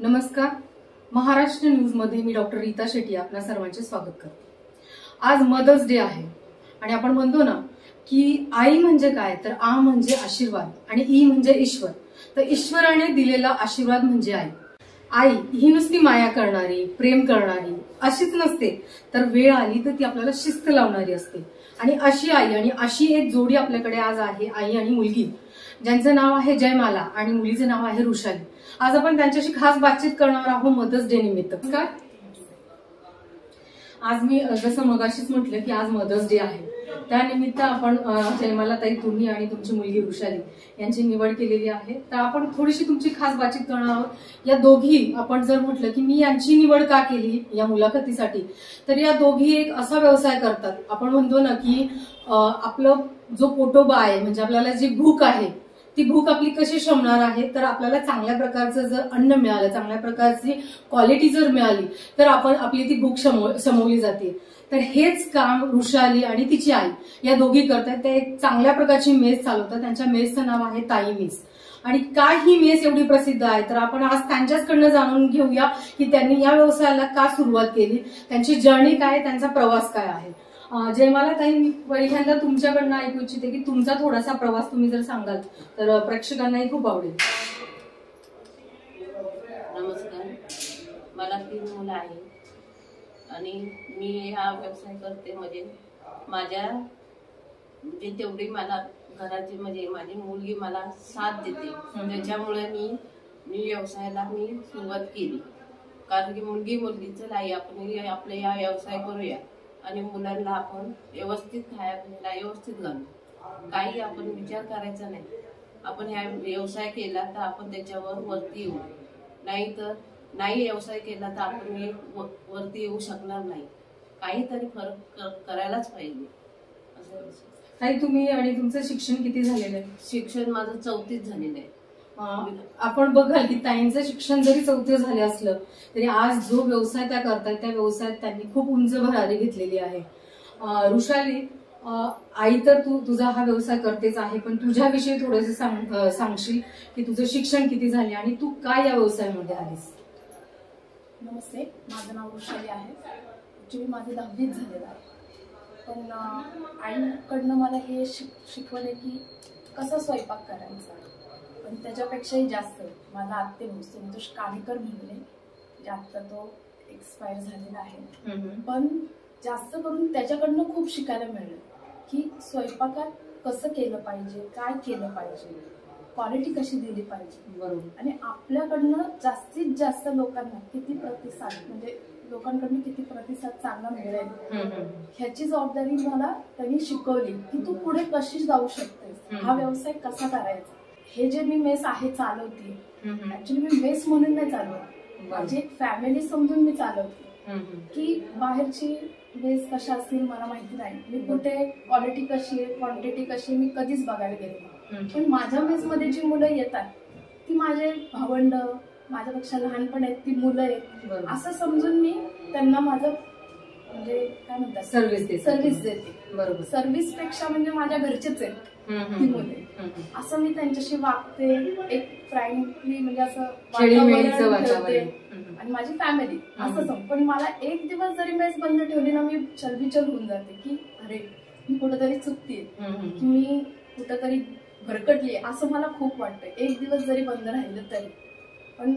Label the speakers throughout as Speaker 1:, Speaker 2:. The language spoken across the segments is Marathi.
Speaker 1: नमस्कार. महाराष्ट्र न्यूज मध्ये मी डॉक्टर रीता शेट्टी आपल्या सर्वांचे स्वागत करते. आज मदर्स डे आहे आणि आपण म्हणतो ना की आई म्हणजे काय, तर आ म्हणजे आशीर्वाद आणि ई म्हणजे ईश्वर. तर ईश्वराने दिलेला आशीर्वाद म्हणजे आई. आई ही नुसती माया करणारी, प्रेम करणारी अशीच नसते, तर वेळ आली तर ती आपल्याला शिस्त लावणारी असते. आणि अशी आई आणि अशी एक जोडी आपल्याकडे आज आहे, आई आणि मुलगी, ज्यांचं नाव आहे जयमाला आणि मुलीचं नाव आहे ऋषाली. आज आपण त्यांच्याशी खास बातचीत करणार आहोत मदर्स डे निमित्त. काय आज मी जसं मगाशीच म्हटलं की आज मदर्स डे आहे, त्यानिमित्त आपण जयमाला ताई, तुम्ही आणि तुमची मुलगी ऋषाली यांची निवड केलेली आहे. तर आपण थोडीशी तुमची खास बातचीत करणार आहोत. या दोघी, आपण जर म्हटलं की मी यांची निवड का केली या मुलाखतीसाठी, तर या दोघी एक असा व्यवसाय करतात. आपण म्हणतो ना की आपलं जो पोटोबा आहे, म्हणजे आपल्याला जी भूक आहे ती भूक आपली कशी शमणार आहे, तर आपल्याला चांगल्या प्रकारचं जर अन्न मिळालं, चांगल्या प्रकारची क्वालिटी जर मिळाली तर आपण आपली ती भूक शमवली जाते. तर हेच काम ऋषाली आणि तिची आई या दोघी करतात. ते एक चांगल्या प्रकारची मेस चालवतात. त्यांच्या मेसचं नाव आहे ताई मेस. आणि काय ही मेस एवढी प्रसिद्ध आहे, तर आपण आज त्यांच्याचकडनं जाणून घेऊया की त्यांनी या व्यवसायाला का सुरुवात केली, त्यांची जर्नी काय, त्यांचा प्रवास काय आहे. जयमाला ताई, मी पहिल्यांदा तुमच्याकडनं ऐकू इच्छिते की तुमचा थोडासा प्रवास तुम्ही जर सांगाल तर प्रेक्षकांनाही खूप आवडेल.
Speaker 2: नमस्कार. मला 3 मुलं आहेत आणि मी हा व्यवसाय करते. म्हणजे माझ्या म्हणजे तेवढी मला घराची, म्हणजे माझी मुलगी मला साथ देते, त्याच्यामुळे मी व्यवसायाला सुरुवात केली. कारण की मुलगीचं नाही, आपण आपल्या या व्यवसाय करूया आणि मुलांना आपण व्यवस्थित खायला व्यवस्थित घालू. काही आपण विचार करायचा नाही. आपण ह्या व्यवसाय केला तर आपण त्याच्यावर वरती येऊ, नाही व्यवसाय केला तर आपण वरती येऊ शकणार नाही. काहीतरी फरक करायलाच पाहिजे असं.
Speaker 1: ताई, तुम्ही आणि तुमचं शिक्षण किती झालेलं आहे?
Speaker 2: शिक्षण माझं 4थीत झालेलं आहे.
Speaker 1: आपण बघाल की ताईंचं शिक्षण जरी 4थी झाले असलं तरी आज जो व्यवसाय त्या करतात त्या व्यवसायात त्यांनी खूप उंच भरारी घेतलेली आहे. ऋषाली, आई तर तुझा हा व्यवसाय करतेच आहे, पण तुझ्याविषयी थोडंसं सांगशील की तुझं शिक्षण किती झाले आणि तू काय या व्यवसायामध्ये आलीस?
Speaker 3: नमस्ते, माझं नाव ऋषाली आहे. ऍक्च्युली माझं 10वीत झालेलं आहे, पण आईकडनं मला हे शिकवले की कसा स्वयंपाक करायचा. पण त्याच्यापेक्षाही जास्त माझा आत्ते भाऊ संतोष काणेकर म्हणले, जे आता तो एक्सपायर झालेला आहे, पण जास्त करून त्याच्याकडनं खूप शिकायला मिळालं की स्वयंपाकात कसं केलं पाहिजे, काय केलं पाहिजे, क्वालिटी कशी दिली पाहिजे.
Speaker 1: बरोबर.
Speaker 3: आणि आपल्याकडनं जास्तीत जास्त लोकांना किती प्रतिसाद, म्हणजे लोकांकडून किती प्रतिसाद चांगला मिळेल ह्याची जबाबदारी मला त्यांनी शिकवली की तू पुढे कशी जाऊ शकतेस, हा व्यवसाय कसा करायचा. हे जे मी मेस आहे चालवते, ऍक्च्युली मी मेस म्हणून नाही चालवत, माझी एक फॅमिली समजून मी चालवते. की बाहेरची मेस कशा असतील मला माहिती नाही, मी कुठे क्वालिटी कशी आहे, क्वांटिटी कशी आहे, मी कधीच बघायला गेले नाही. पण माझ्या मेस मध्ये जी मुलं येतात ती माझे भावंड, माझ्यापेक्षा लहान पण आहेत, ती मुलं आहेत असं समजून मी त्यांना माझं म्हणजे काय म्हणतात सर्व्हिस देते.
Speaker 1: बरोबर.
Speaker 3: सर्व्हिस पेक्षा म्हणजे माझ्या घरचेच आहेत ती मुले, असं मी त्यांच्याशी वागते. एक फ्रँकली म्हणजे असं वातावरण आणि माझी फॅमिली असं. पण मला एक दिवस जरी मेस बंद ठेवली ना, मी चलबिचल होऊन जाते की अरे मी कुठेतरी चुकतेय, की मी कुठेतरी भरकटली असं मला खूप वाटतं एक दिवस जरी बंद राहिलं तरी. पण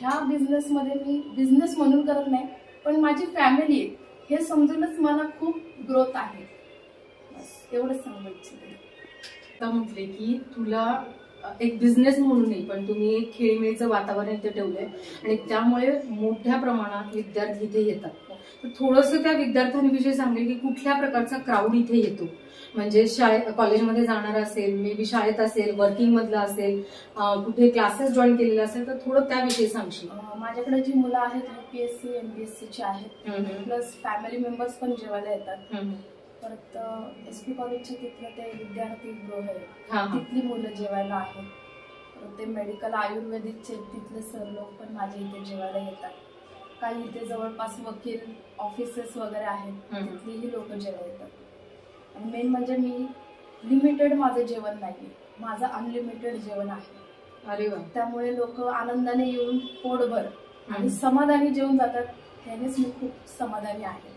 Speaker 3: ह्या बिझनेसमध्ये मी बिझनेस म्हणून करत नाही, पण माझी फॅमिली आहे हे समजूनच मला खूप ग्रोथ आहे. एवढंच सांगू इच्छिते.
Speaker 1: म्हटले की तुला एक बिझनेस म्हणून नाही, पण तुम्ही एक खेळीमेळीचं वातावरण इथे ठेवलंय आणि त्यामुळे मोठ्या प्रमाणात विद्यार्थी इथे येतात. तर थोडंसं त्या विद्यार्थ्यांविषयी सांगेल की कुठल्या प्रकारचा क्राऊड इथे येतो, म्हणजे कॉलेजमध्ये जाणार असेल, मे बी शाळेत असेल, वर्किंग मधला असेल, कुठे क्लासेस जॉईन केलेले असेल, तर थोडं त्याविषयी सांगशील.
Speaker 3: माझ्याकडे जी मुलं आहेत UPSC MPSC ची आहेत, प्लस फॅमिली मेंबर्स पण जेवायला येतात. परत SP कॉलेजचे तिथलं ते विद्यार्थी गृह आहे, तिथली मुलं जेवायला आहेत. परत ते मेडिकल आयुर्वेदिकचे तिथले सर लोक पण माझ्या इथे जेवायला येतात. काही इथे जवळपास वकील ऑफिसेस वगैरे आहेत, तिथलीही लोक जेवायला येतात. आणि मेन म्हणजे मी लिमिटेड माझं जेवण नाही, माझं अनलिमिटेड जेवण आहे.
Speaker 1: अरे वा.
Speaker 3: त्यामुळे लोक आनंदाने येऊन पोटभर आणि समाधानी जेवून जातात. त्यानेच मी खूप समाधानी आहे.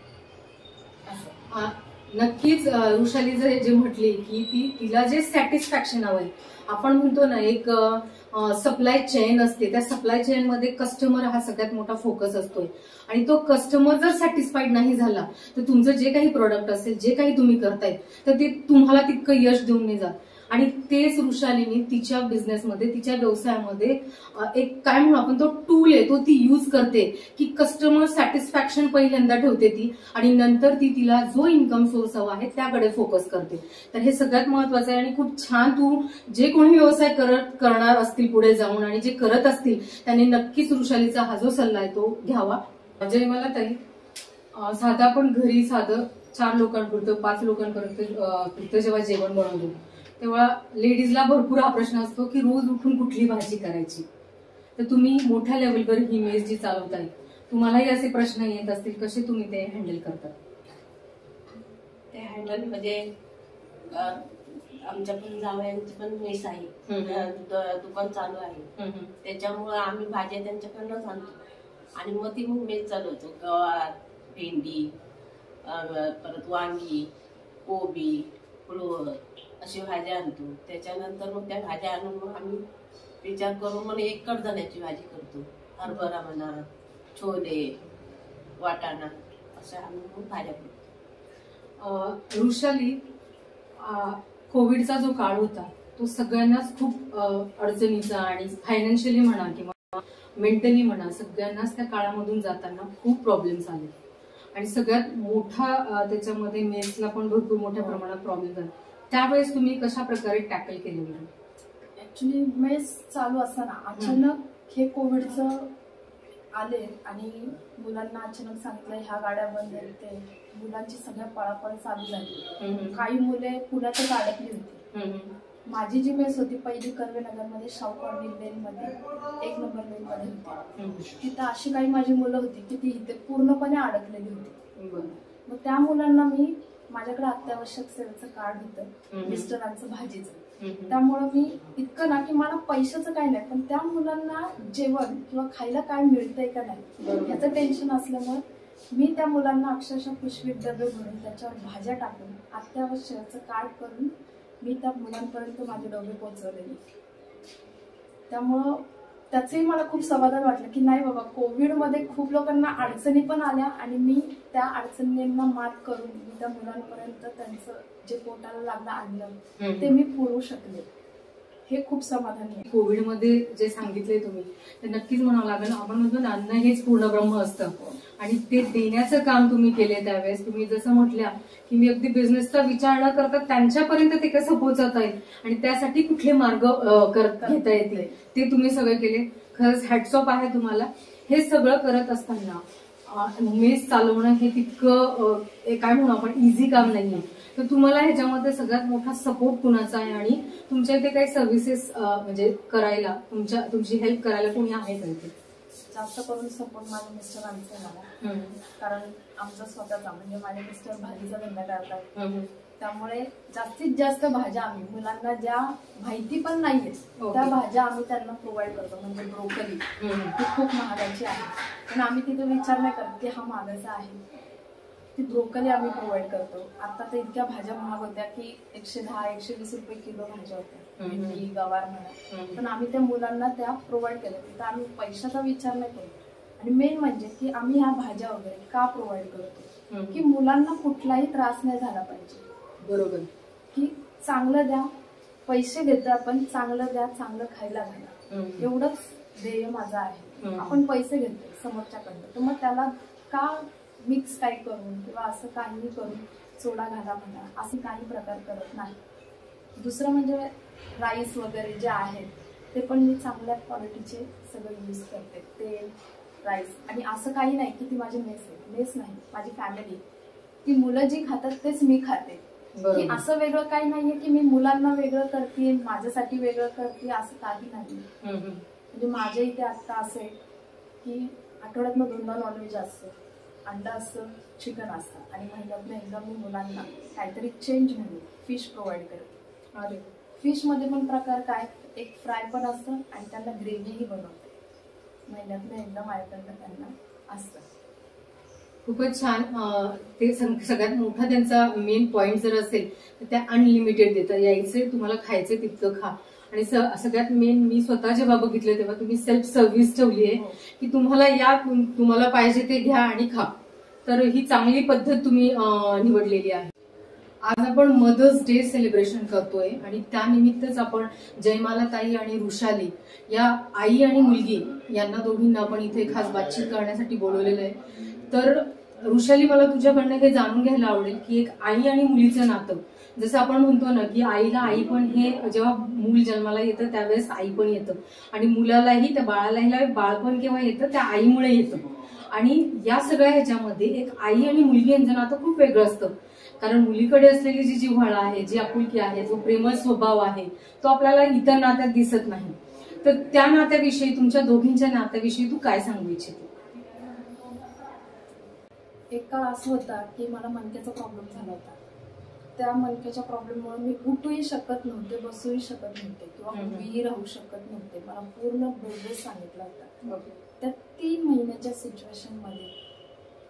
Speaker 1: नक्कीच वृषाली जे म्हटली की तिला जे सॅटिस्फॅक्शन हवंय, आपण म्हणतो ना एक सप्लाय चेन असते, त्या सप्लाय चेन मध्ये कस्टमर हा सगळ्यात मोठा फोकस असतोय आणि तो कस्टमर जर सॅटिस्फाईड नाही झाला तर तुमचं जे काही प्रोडक्ट असेल, जे काही तुम्ही करताय तर ते तुम्हाला तितकं यश देऊन नाही जात. आणि तेच वृषालीने तिच्या बिझनेसमध्ये, तिच्या व्यवसायामध्ये एक काय म्हणू आपण, तो टूल आहे तो ती यूज करते की कस्टमर सॅटिस्फॅक्शन पहिल्यांदा ठेवते ती आणि नंतर ती तिला जो इन्कम सोर्स हवा आहे त्याकडे फोकस करते. तर हे सगळ्यात महत्वाचं आहे आणि खूप छान. तू जे कोणी व्यवसाय करणार असतील पुढे जाऊन आणि जे करत असतील त्यांनी नक्कीच वृषालीचा हा जो सल्ला आहे तो घ्यावा. जय मला ताई, साधा आपण घरी साधं 4 लोकांपुरतं 5 लोकांपर्यंत जेव्हा जेवण बनवतो तेव्हा लेडीजला भरपूर हा प्रश्न असतो की रोज उठून कुठली भाजी करायची. तर तुम्ही मोठ्या लेवलवर ही मेस जी चालवताय, तुम्हालाही असे प्रश्न येत असतील, कसे तुम्ही ते हँडल करतात?
Speaker 2: ते हँडल म्हणजे आमच्या पण जावयांची पण मेस आहे, दुकान चालू आहे, त्याच्यामुळे आम्ही भाज्या त्यांच्याकडनंच आणतो आणि मग ती मग मेस चालवतो. गवार, भेंडी, परत वांगी, कोबी, फ्लोअर अशी भाज्या आणतो. त्याच्यानंतर मग त्या भाज्या आणून मग आम्ही विचार करून मग एक कडधान्याची भाजी करतो. हरभरा म्हणा, छोले, वाटाणा अशा आणून मग भाज्या करतो.
Speaker 1: वृषाली, कोविडचा जो काळ होता तो सगळ्यांनाच खूप अडचणीचा आणि फायनान्शियली म्हणा किंवा मेंटली म्हणा सगळ्यांनाच त्या काळामधून जाताना खूप प्रॉब्लेम्स आले आणि सगळ्यात मोठा त्याच्यामध्ये मेसला पण भरपूर मोठ्या प्रमाणात प्रॉब्लेम झाला. त्यावेळेस तुम्ही कशा प्रकारे टॅकल केलं बरं?
Speaker 3: ऍक्च्युली मेस चालू असताना अचानक हे कोविडचं आले आणि मुलांना अचानक सांगितलं ह्या गाड्या बंद आहेत. ते मुलांची सगळ्या पळापळ चालू झाली. काही मुले पुण्यातच अडकली होती. माझी जी मेस होती पहिली कर्वेनगरमध्ये शाहू कॉलनी लेनमध्ये 1 नंबर लेनमध्ये होती. तिथं अशी काही माझी मुलं होती की ती इथे पूर्णपणे अडकलेली होती. मग त्या मुलांना मी, माझ्याकडे अत्यावश्यक सेवेचं कार्ड होतं मिस्टरांचं भाजीचं, त्यामुळं मी इतकं ना की मला पैशाचं काही नाही पण त्या मुलांना जेवण किंवा खायला काय मिळतंय का नाही याचं टेन्शन असल्यामुळे मी त्या मुलांना अक्षरशः पिशवीत डबे भरून त्याच्यावर भाज्या टाकून अत्यावश्यकचं कार्ड करून मी त्या मुलांपर्यंत माझे डबे पोहोचवलेले. त्यामुळं त्याचंही मला खूप समाधान वाटलं की नाही बाबा, कोविडमध्ये खूप लोकांना अडचणी पण आल्या आणि मी त्या अडचणींना मात करून मी त्या मुलांपर्यंत त्यांचं जे पोटाला लागलं आणलं ते मी पुरवू शकले. हे खूप समाधानी आहे.
Speaker 1: कोविडमध्ये जे सांगितले तुम्ही ते नक्कीच म्हणावं लागेल. आपण म्हणतो ना, अन्न हेच पूर्ण ब्रह्म असतं आणि ते देण्याचं काम तुम्ही केले. त्यावेळेस तुम्ही जसं म्हटल्या की मी अगदी बिझनेसचा विचार न करता त्यांच्यापर्यंत ते कसं पोहोचवता येईल आणि त्यासाठी कुठले मार्ग घेता येतील ते तुम्ही सगळे केले. खरंच हॅट्स ऑफ आहे तुम्हाला. हे सगळं करत असताना मेस चालवणं हे तितकं काय म्हणू आपण इझी काम नाहीये. तर तुम्हाला ह्याच्यामध्ये सगळ्यात मोठा सपोर्ट कुणाचा आहे आणि तुमच्या इथे काही सर्व्हिसेस म्हणजे करायला, तुमची हेल्प करायला कोणी आहे का इथे?
Speaker 3: जास्त करून सपोर्ट माझ्या मिस्टरांचा मला, कारण आमचा स्वतःचा म्हणजे माझे मिस्टर भाजीचा धंदा करतात. त्यामुळे जास्तीत जास्त भाज्या आम्ही मुलांना ज्या माहिती पण नाहीये त्या भाज्या आम्ही त्यांना प्रोव्हाइड करतो. म्हणजे ब्रोकली ती खूप महागाची आहे पण आम्ही तिथे विचार नाही करत की हा महागाचा आहे. ती ब्रोकली आम्ही प्रोव्हाइड करतो. आता तर इतक्या भाज्या महाग होत्या की 110-120 रुपये किलो भाज्या होत्या, भेंडी, गवार म्हणा, पण आम्ही त्या मुलांना त्या प्रोव्हाइड केल्या. तिथं आम्ही पैशाचा विचार नाही करतो आणि मेन म्हणजे की आम्ही ह्या भाज्या वगैरे का प्रोव्हाइड करतो की मुलांना कुठलाही त्रास नाही झाला पाहिजे.
Speaker 1: बरोबर, की
Speaker 3: चांगलं द्या, पैसे देतो आपण, चांगलं द्या, चांगलं खायला घाला, एवढंच ध्येय माझं आहे. आपण पैसे घेतो समोरच्याकडनं तर मग त्याला का मिक्स काही करून किंवा असं काहीही करून सोडा घाला म्हणा असं काही प्रकार करत नाही. दुसरं म्हणजे राईस वगैरे जे आहेत ते पण मी चांगल्या क्वालिटीचे सगळं यूज करते. तेल, राईस. आणि असं काही नाही की ती माझी मेस आहे, मेस नाही, माझी फॅमिली, ती मुलं जी खातात तेच मी खाते. की असं वेगळं काही नाहीये की मी मुलांना वेगळं करते, माझ्यासाठी वेगळं करते, असं काही नाही. म्हणजे माझ्या इथे आता असं आहे की आठवड्यातनं 2दा नॉनव्हेज असतं, अंडा असतं, चिकन असतं आणि महिन्यातनं एकदा मी मुलांना काहीतरी चेंज म्हणून फिश प्रोव्हाइड करते. फिश मध्ये पण प्रकार काय, एक फ्राय पण असतं आणि त्यांना ग्रेव्हीही बनवते. महिन्यातनं एकदा माझ्याकडनं त्यांना असतं.
Speaker 1: खूपच छान. ते सगळ्यात मोठा त्यांचा मेन पॉइंट जर असेल तर त्या अनलिमिटेड देतात. यायचे तुम्हाला खायचे तितकं खा. आणि सगळ्यात मेन मी स्वतः जेव्हा बघितलं तेव्हा तुम्ही सेल्फ सर्व्हिस ठेवली आहे की तुम्हाला या तुम्हाला पाहिजे ते घ्या आणि खा. तर ही चांगली पद्धत तुम्ही निवडलेली आहे. आज आपण मदर्स डे सेलिब्रेशन करतोय आणि त्यानिमित्तच आपण जयमाला ताई आणि वृषाली या आई आणि मुलगी यांना दोघींना आपण इथे खास बातचीत करण्यासाठी बोलवलेलं आहे. तर वृषाली, मला तुझ्याकडनं हे जाणून घ्यायला आवडेल की एक आई आणि मुलीचं नातं, जसं आपण म्हणतो ना की आईला आई पण हे जेव्हा मूल जन्माला येतं त्यावेळेस आई पण येतं आणि मुलालाही त्या बाळालाही बाळपण केव्हा येतं त्या आईमुळे येतं. आणि या सगळ्या ह्याच्यामध्ये एक आई आणि मुलगी यांचं नातं खूप वेगळं असतं. कारण मुलीकडे असलेली जी जिव्हाळा आहे, जी आपुलकी आहे, जो प्रेमळ स्वभाव आहे तो आपल्याला इतर नात्यात दिसत नाही. तर त्या नात्याविषयी, तुमच्या दोघींच्या नात्याविषयी तू काय सांगू इच्छिते?
Speaker 3: एक काळ असं होता की मला मणक्याचा प्रॉब्लेम झाला होता. त्या मणक्याच्या प्रॉब्लेममुळे मी उठूही शकत नव्हते, बसूही शकत नव्हते किंवा उभीही राहू शकत नव्हते. मला पूर्ण बेड रेस्ट सांगितला होता. त्या 3 महिन्याच्या सिच्युएशन मध्ये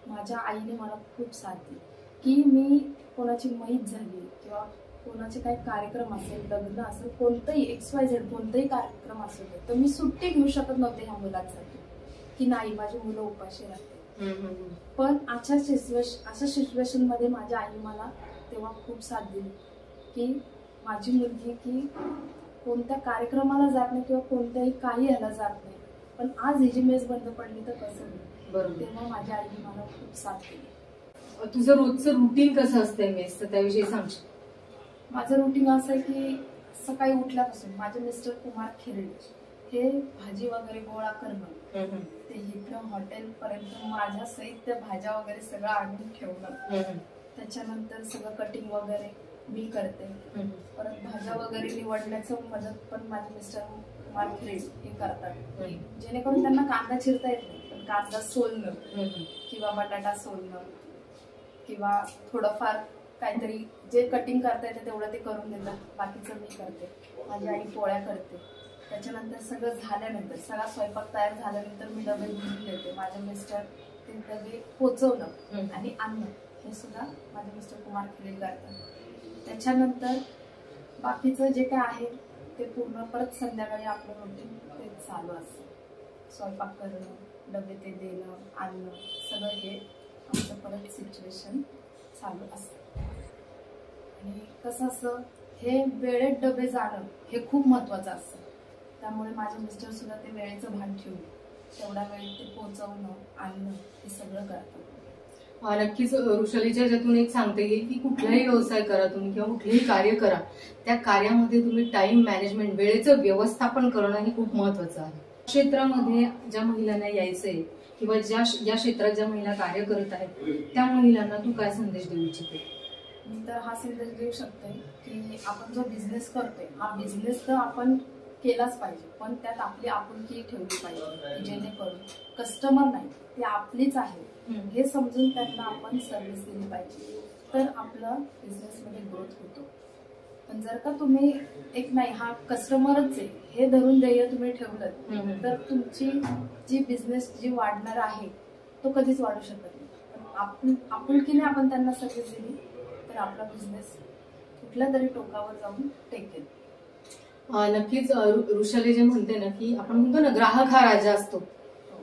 Speaker 3: माझ्या आईने मला खूप साथ दिली की मी कोणाची मैत झाली किंवा कोणाचे काही कार्यक्रम असेल, लग्न असेल, कोणतंही XYZ कोणताही कार्यक्रम असेल तर मी सुट्टी घेऊ शकत नव्हते ह्या मुलांसाठी की नाही माझी मुलं उपाशी राहते. पण अशा सिच्युएशन मध्ये माझ्या आई मला तेव्हा खूप साथ दिली की माझी मुलगी की कोणत्या कार्यक्रमाला जात नाही किंवा कोणत्याही काही ह्याला जात नाही, पण आज ही जी मेस बंद पडली तर कसं होईल. तेव्हा माझ्या आईने मला खूप साथ दिली.
Speaker 1: तुझं रोजचं रुटीन कसं असतंय मेसचं, त्याविषयी सांगशील?
Speaker 3: माझं रुटीन असं आहे की सकाळी उठल्यापासून माझे मिस्टर कुमार खिरडे हे भाजी वगैरे गोळा करणं, ते इथं हॉटेल पर्यंत माझ्या सहित त्या भाज्या वगैरे सगळं आणून ठेवणं, त्याच्यानंतर सगळं कटिंग वगैरे मी करते. परत भाज्या वगैरे निवडण्याचं मदत पण माझे मिस्टर कुमार खिरडे हे करतात, जेणेकरून त्यांना कांदा चिरता येत नाही पण कांदा सोलणं किंवा बटाटा सोलणं किंवा थोडंफार काहीतरी जे कटिंग करता येते तेवढं ते करून देतात, बाकीचं मी करते. माझी आई पोळ्या करते. त्याच्यानंतर सगळं झाल्यानंतर, सगळा स्वयंपाक तयार झाल्यानंतर मी डबे घेऊन देते. माझे मिस्टर ते डबे पोचवणं आणि आणणं हे सुद्धा माझे मिस्टर कुमार खिरडे करतात. त्याच्यानंतर बाकीचं जे काय आहे ते पूर्ण परत संध्याकाळी आपलं रुटीन ते चालू असतं. स्वयंपाक करणं, डबे ते देणं, आणणं, सगळं हे आमचं परत सिच्युएशन चालू असतं. आणि कसं असं हे वेळेत डबे जाणं हे खूप महत्वाचं असतं. त्यामुळे माझे मिस्टर सुद्धा ते वेळेचं भान ठेवून तेवढ्या वेळेत ते पोहोचवणं, आणणं हे सगळं करतात.
Speaker 1: नक्कीच वृषालीच्या याच्यातून एक सांगते की कुठलाही व्यवसाय करा तुम्ही किंवा कुठलेही कार्य करा, त्या कार्यामध्ये तुम्ही टाइम मॅनेजमेंट, वेळेचं व्यवस्थापन करणं हे खूप महत्वाचं आहे. क्षेत्रामध्ये ज्या महिलांना यायचंय किंवा या क्षेत्रात ज्या महिला कार्य करत आहेत त्या महिलांना तू काय संदेश देऊ इच्छिते?
Speaker 3: मी तर हा संदेश देऊ शकते की आपण जो बिझनेस करतोय हा बिझनेस तर आपण केलाच पाहिजे, पण त्यात आपली आपुलकी ठेवली पाहिजे, जेणेकरून कस्टमर नाही ती आपलीच आहे हे समजून त्यांना आपण सर्व्हिस दिली पाहिजे, तर आपलं बिझनेसमध्ये ग्रोथ होतो. पण जर का तुम्ही एक नाही हा कस्टमरच आहे हे धरून ध्येय तुम्ही ठेवलं तर तुमची जी बिझनेस जी वाढणार आहे तो कधीच वाढू शकत नाही. पण आपुलकीने आपण त्यांना सर्व्हिस दिली तर आपला बिझनेस कुठल्या तरी टोकावर जाऊन टेकेल.
Speaker 1: नक्कीच वृषाली जे म्हणते ना की आपण म्हणतो ना ग्राहक हा राजा असतो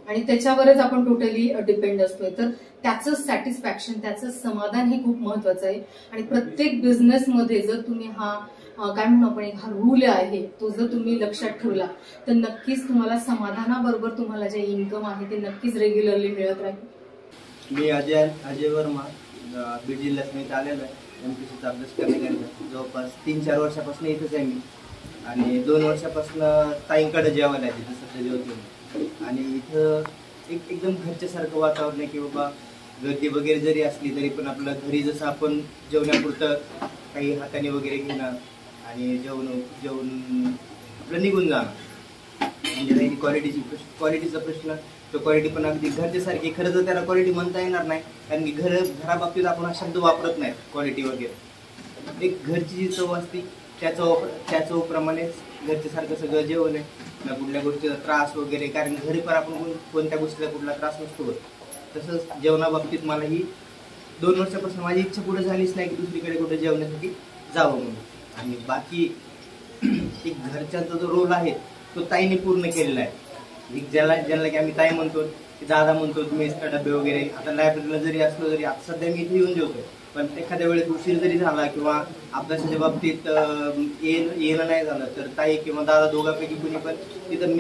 Speaker 1: आणि त्याच्यावरच आपण टोटली डिपेंड असतोय, तर त्याचं सॅटिस्फॅक्शन, त्याचं समाधान हे खूप महत्वाचं आहे. आणि प्रत्येक बिझनेसमध्ये जर तुम्ही हा काय म्हणू आपण एक हा रूल आहे तो जर तुम्ही लक्षात ठेवला तर नक्कीच तुम्हाला समाधानाबरोबर तुम्हाला जे इन्कम आहे ते नक्कीच रेग्युलरली मिळत राहील.
Speaker 4: मी अजय वर्मा बीड जिल्ह्यात मी आलेलो आहे. MPSCचा अभ्यास करण्याकरिता जवळपास 3-4 वर्षापासून इथंच आहे मी. आणि 2 वर्षापासून ताईंकडे जेवायला आहे, तिथं सध्या जेवतो. आणि इथं एकदम घरच्यासारखं वातावरण आहे की बाबा गर्दी वगैरे जरी असली तरी पण आपलं घरी जसं आपण जेवण्यापुरतं काही हाताने वगैरे घेणं आणि जेवून आपलं निघून जाणं. म्हणजे काही क्वालिटीचा प्रश्न, तो क्वालिटी पण अगदी घरच्यासारखी. खरं तर त्याला क्वालिटी म्हणता येणार नाही, कारण की घराबाबतीत आपण हा शब्द वापरत नाही क्वालिटी वगैरे. एक घरची जी चव असते त्या चवप्रमाणेच घरच्यासारखं सगळं जेवण आहे, ना कुठल्या गोष्टीचा त्रास वगैरे, कारण घरी पण आपण कोणत्या गोष्टीचा कुठला त्रास नसतो होत. तसंच जेवणाबाबतीत मला ही 2 वर्षापासून माझी इच्छा पुढे झालीच नाही की दुसरीकडे कुठे जेवण्यासाठी जावं म्हणून. आणि बाकी एक घरच्यांचा जो रोल आहे तो ताईने पूर्ण केलेला आहे. ज्यांना की आम्ही ताई म्हणतो, दादा म्हणतो, मेसचा डबे वगैरे. आता लायब्ररीला जरी असलो तरी आता सध्या मी इथे येऊन जेवतोय, पण एखाद्या वेळेस उशीर जरी झाला किंवा अभ्यासाच्या बाबतीत येणं नाही झालं तर ताई किंवा दादा दोघांपैकी कुणी पण तिथं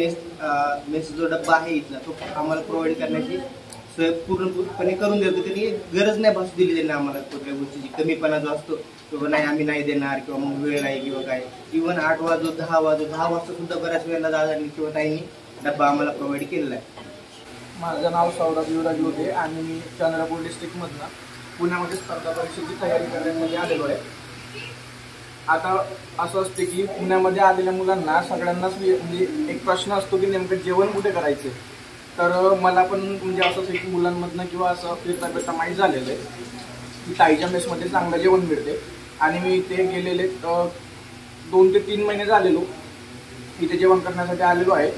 Speaker 4: मेस जो डब्बा आहे इथला तो आम्हाला प्रोव्हाइड करण्याची सोय पूर्णपणे करून देतो. त्यांनी गरज नाही भासू दिली त्यांनी आम्हाला कुठल्या गोष्टीची कमीपणा जो असतो किंवा नाही आम्ही नाही देणार किंवा मग वेळ आहे किंवा काय. इव्हन 8 वाजो 10 वाजता सुद्धा बऱ्याच वेळेला दादांनी किंवा ताईंनी डब्बा आम्हाला प्रोव्हाइड केलेला आहे.
Speaker 5: माझं नाव सौरभ युवराज लोटे आणि मी चंद्रपूर डिस्ट्रिक्टमधनं पुण्यामध्ये स्पर्धा परीक्षेची तयारी करण्यामध्ये आलेलो आहे. आता असं असते की पुण्यामध्ये आलेल्या मुलांना सगळ्यांनाच म्हणजे एक प्रश्न असतो की नेमकं जेवण कुठे करायचं. तर मला पण म्हणजे असंच एक मुलांमधनं किंवा असं फिरता माहीत झालेलं आहे की ताईच्या मेसमध्ये चांगलं जेवण मिळते. आणि मी इथे गेलेले 2 ते 3 महिने झालेलो इथे जेवण करण्यासाठी आलेलो आहे.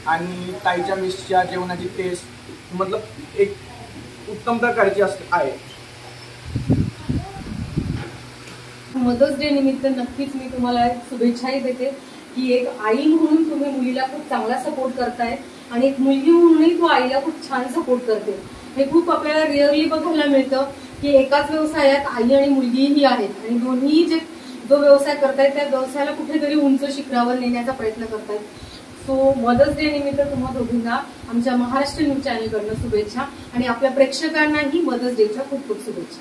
Speaker 5: आणि ताईच्या मेसच्या जेवणाची टेस्ट मतलब एक उत्तम प्रकारची आहे.
Speaker 1: मदर्स डे निमित्त नक्कीच मी तुम्हाला शुभेच्छाही देते की एक आई म्हणून तुम्ही मुलीला खूप चांगला सपोर्ट करताय आणि एक मुलगी म्हणूनही तू आईला खूप छान सपोर्ट करते. हे खूप आपल्याला रिअरली बघायला मिळतं की एकाच व्यवसायात आई आणि मुलगीही आहेत आणि दोन्ही जो व्यवसाय करतायत त्या व्यवसायाला कुठेतरी उंच शिखरावर नेण्याचा प्रयत्न करतायत. सो मदर्स डे निमित्त तुम्हा दोघींना आमच्या महाराष्ट्र न्यूज चॅनलकडनं शुभेच्छा आणि आपल्या प्रेक्षकांनाही मदर्स डेच्या खूप खूप शुभेच्छा.